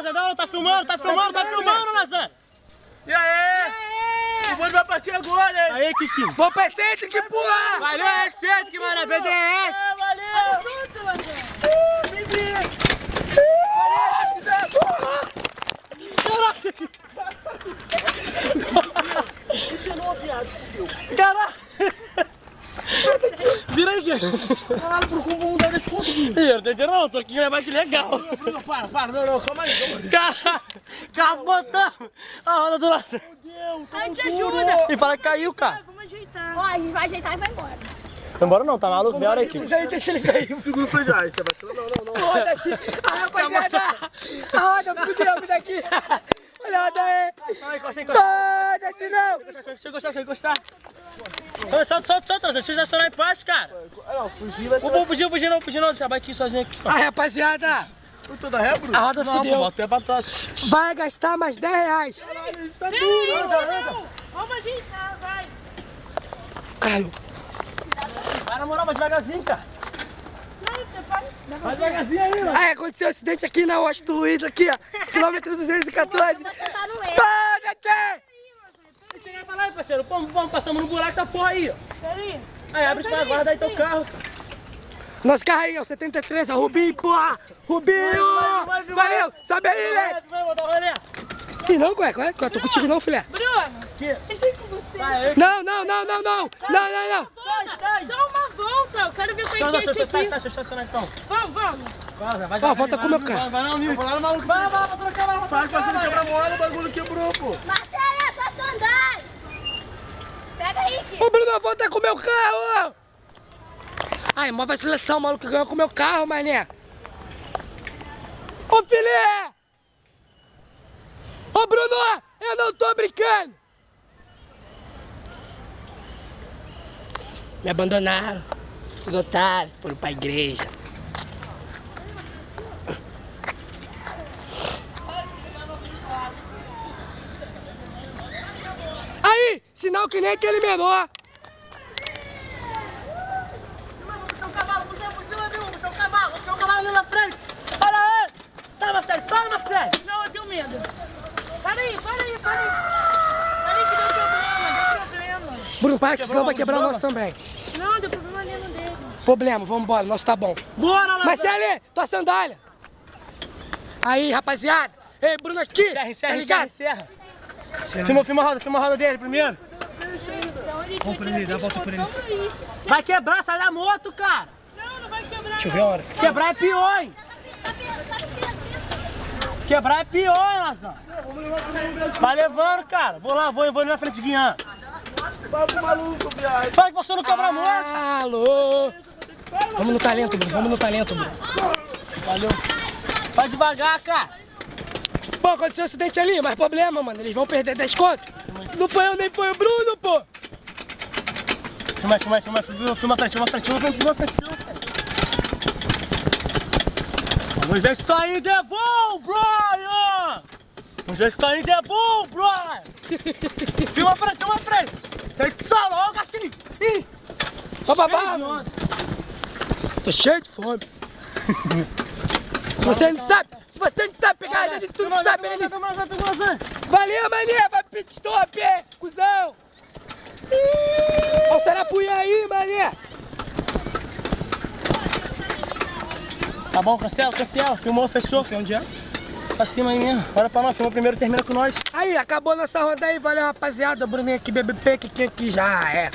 Lazadão, tá filmando, Lazan. E aí? O bonde vai partir agora, hein? Aí, Kiki. Vou pra frente que pular! Valeu, R7, que maravilha, BDS. Valeu! Caralho! Vira aí, Caralho, por como vamos dar desconto? Ih, eu não tô dizendo não, tô aqui é mais legal. Para, não, calma aí. Carro botando a roda do lado. A gente ajuda. E fala que caiu, cara. Vamos ajeitar. Ó, a gente vai ajeitar e vai embora. Vai embora não, tá maluco? Vem a hora aí, Kiko. Deixa ele cair, segura o freio já. Não. Foda-se! A rapaziada! A roda fudeu daqui! Olha a roda aí! Foda-se não! Deixa eu encostar. Solta, deixa eu estacionar em paz, cara. Não, fugir vai ser... Não fugir não, deixa eu aqui sozinho aqui. Aí, rapaziada! Tu tá da ré, Bruno? A roda fudeu! Bota o pé pra trás. Vai gastar mais 10 reais! Caralho, isso tá Não. Vamos ajeitar, vai. Caralho! Vai na moral, vai devagarzinho, cara. Não, você vai. Vai devagarzinho aí, mano. Aí, aconteceu um acidente aqui na Washington Luiz, aqui, ó! Quilômetro 214! Vai sentar no erro. Foda-se! Cheguei a falar aí, parceiro. Vamos, passamos no buraco essa porra aí, ó. Peraí. Aí, abre esse guarda aí teu carro. Nosso carro aí, ó, 73, ó, Rubinho, porra! Rubinho! Vai. Valeu! Sobe aí, né? Vai botar o rolê. Sim, não, ué, tô contigo não, filé. Bruno, Que? eu tenho com você. Vai, Não! Volta. Só uma volta. Eu quero ver sua enquete aqui. Deixa eu estacionar então. Vamos. Vai, Ó, volta com o meu carro. Vai não, Nil. Vou lá no maluco. Vai, trocar, Faz pra você quebrar mola, o bagulho quebrou, pô. Marcelo, é só sandália. Pega aí, Kiko. Ô, Bruno, volta com o meu carro, ó! Ai, mó vacilação, o maluco ganhou com o meu carro, mané! Ô, filé! Ô, Bruno, eu não tô brincando! Me abandonaram, os otários, foram pra igreja. Aí, sinal que nem aquele menor. Puxa o cavalo ali na frente. Para aí. Sai, Marcelo. Não, eu tenho medo. Para aí. Para aí que deu problema. Bruno, para que senão vai quebrar o nosso também. Não, deu problema ali no dedo. Problema, vambora, nosso tá bom. Bora, lá. Marcelo, tua sandália. Aí, rapaziada. Ei, Bruno aqui. Tá ligado? Encerra. Filma a roda dele primeiro. Vamos por ele, dá a volta por ele. Vai quebrar, sai da moto, cara. Não vai quebrar. Deixa eu ver a hora. Quebrar é pior, hein? Quebrar é pior, hein, Lazão? Vai levando, cara. Vou ali na frente de Guian. Vai pro maluco, viado. Fala que você não quebra a moto. Alô. Vamos no talento, Bruno. Valeu. Vai devagar, cara. Pô, aconteceu um acidente ali, mas problema, mano. Eles vão perder 10 contos. Não foi eu, nem foi o Bruno, pô. Filma atrás. Vamos ver se tá ainda é bom, Brian! Filma frente! Sai de sala, ó, gatinho! Ih! Ó, babá. Tô cheio de fome. Se você não sabe pegar ele, tu não sabe ele. Valeu, mané, vai pit stop, cuzão. Ó o Sarapuia aí, mané. Tá bom, cancela, filmou, fechou. Onde é? Pra cima aí mesmo. Bora pra nós, filma primeiro, termina com nós. Aí, acabou nossa roda aí, valeu rapaziada, Bruninho aqui, BBP, que já é.